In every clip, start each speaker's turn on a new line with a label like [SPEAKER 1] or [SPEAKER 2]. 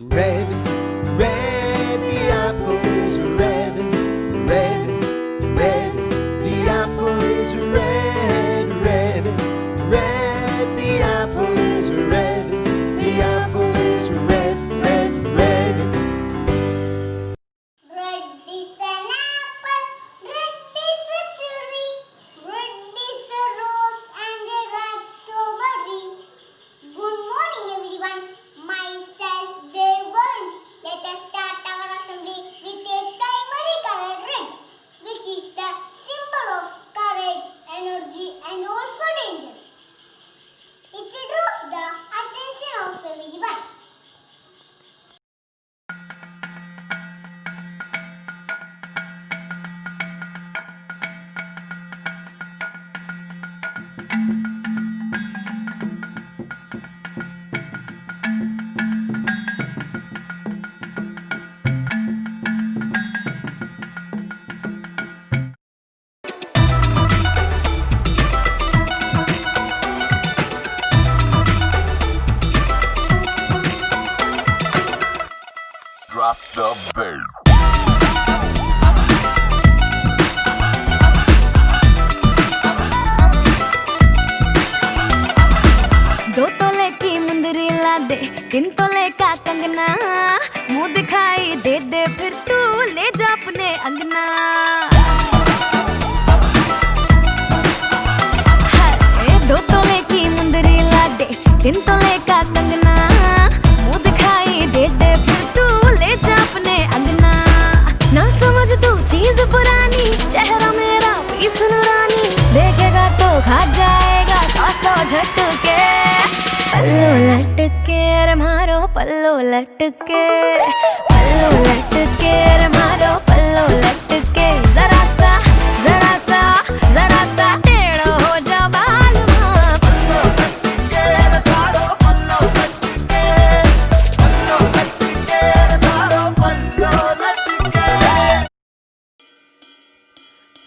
[SPEAKER 1] Red, red, the apple is red, red, red, the apple is red, red, red, the apple is red, the apple is red, red, red.
[SPEAKER 2] Red is an apple, red is a cherry, red is a rose and a ripe strawberry. Good morning everyone, myself Devant. Let us start our assembly with a primary color red, which is the symbol of courage, energy and also danger. It draws the attention of everyone.
[SPEAKER 1] Drop the bass.
[SPEAKER 3] दो तोले की मुंदरी ला दे, 3 तोले का कंगना, मुंह दिखाई दे दे फिर तू ले जा अपने अंगना। हाय 2 तोले की मुंदरी ला दे, 3 तोले का कंगना, मुंह दिखाई दे दे फिर तू ले जा अपने अंगना। ना समझ तू चीज पुरानी, चेहरा मेरा पीस नूरानी, देखेगा तो खा जाएगा 100 झटके। पल्लू लटके रे मारो पल्लू लटके, पल्लू लटके रे मारो पल्लू लटके। जरा सा टेढ़ो हो जा बालमा। पल्लू लटके रे मारो पल्लू लटके, पल्लू लटके रे मारो पल्लू लटके।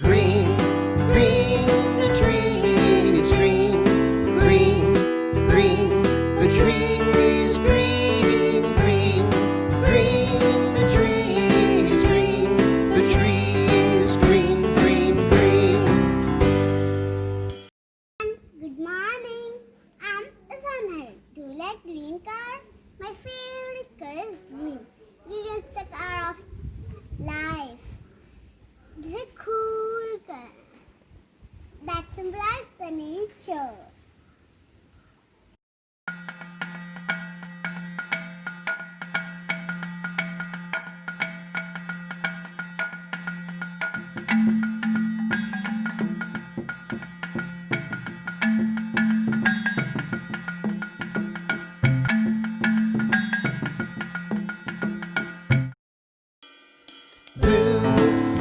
[SPEAKER 1] Green, green, the tree is green, green, green, the tree is green, green, green, the tree is green, the tree is green, green, green.
[SPEAKER 2] Good morning. I'm Azanhar. Do you like green color? My favorite color is green. Green is the color of life. It's a cool color that symbolizes the nature.
[SPEAKER 1] Blue,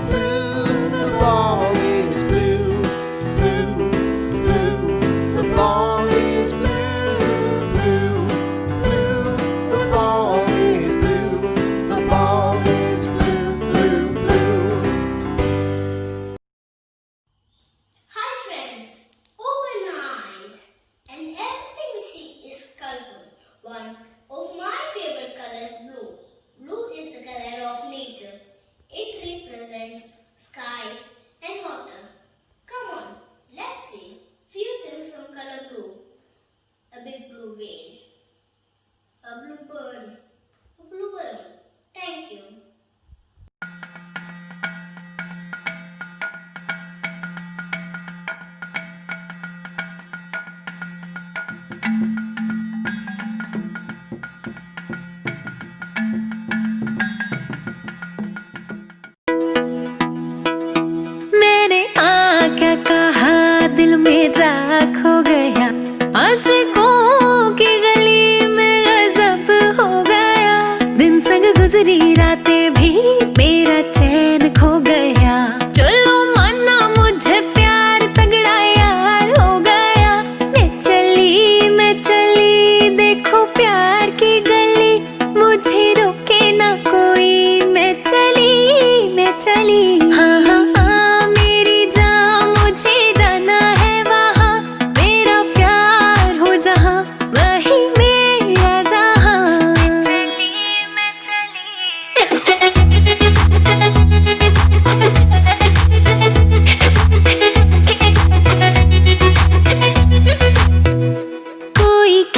[SPEAKER 1] blue, the ball is blue, blue, blue, the ball is blue, blue, blue, the ball is blue, the ball is blue, blue, blue.
[SPEAKER 2] Hi friends, open your eyes and everything we see is colorful. One of my favorite colors is blue. Blue is the color of nature. It represents sky and water. Come on, let's see few things from color blue. A big blue whale, a blue bird, a blue balloon. Thank you.
[SPEAKER 3] मैंने क्या कहा दिल मेरा खो गया, आशिकों की गली में गजब हो गया।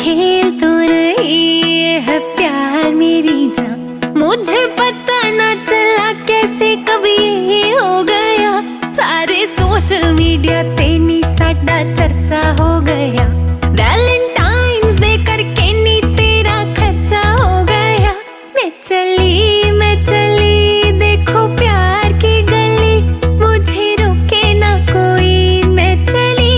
[SPEAKER 3] खेल तो नहीं है प्यार मेरी जान, मुझे पता ना चला कैसे कब ये हो गया। सारे सोशल मीडिया ते नी साडा चर्चा हो गया। वैलेंटाइन्स डे करके नी तेरा खर्चा हो गया। मैं चली देखो प्यार की गली, मुझे रोके ना कोई। मैं चली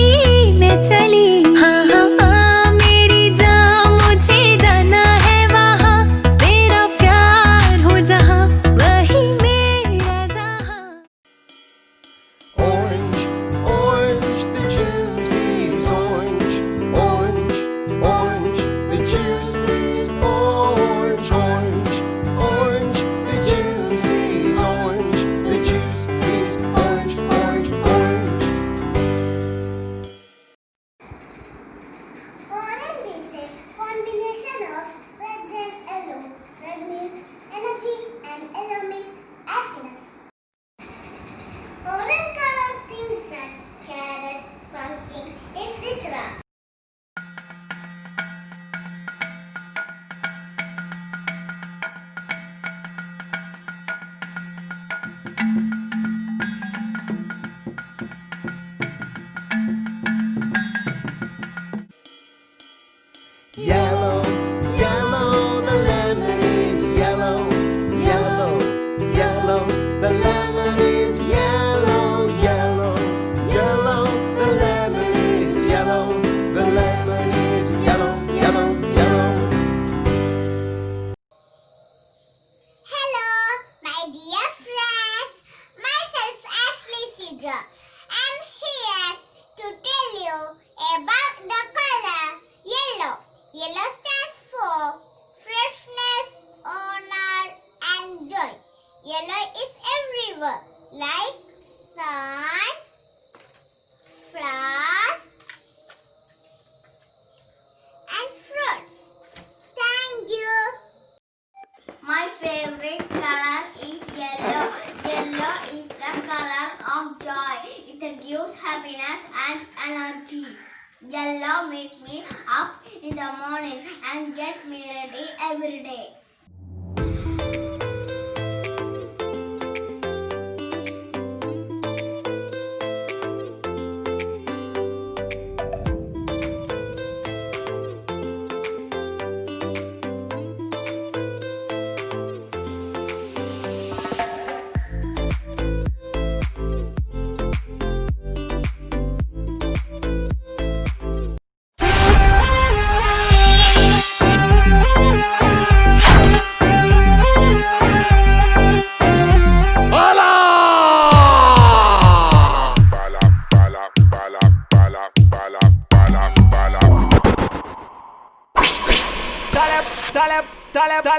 [SPEAKER 3] हाँ हाँ हाँ मेरी जान, मुझे जाना है वहाँ। तेरा प्यार हो जहाँ, वही मेरा जहाँ।
[SPEAKER 1] Orange, orange, the juice is orange. Orange, orange, the juice is orange. Orange, orange, the juice is orange. The juice is orange, orange, orange.
[SPEAKER 2] Orange is a combination of red and yellow. Red means energy and yellow means happiness. Orange color things are carrot, pumpkin, etc.
[SPEAKER 1] Yellow, yellow, the lemon is yellow. Yellow, yellow, the lemon is yellow. Yellow, yellow, the lemon is yellow. The lemon is yellow, yellow, yellow.
[SPEAKER 2] Hello, my dear friends. Myself Ashley Caesar. I'm here to tell you about the color yellow. Yellow stands for freshness, honor, and joy. Yellow is everywhere, like sun, flowers, and fruits. Thank you. My favorite color is yellow. Yellow is the color of joy. It gives happiness and energy. Yellow makes me up in the morning and gets me ready every day.
[SPEAKER 1] Dale,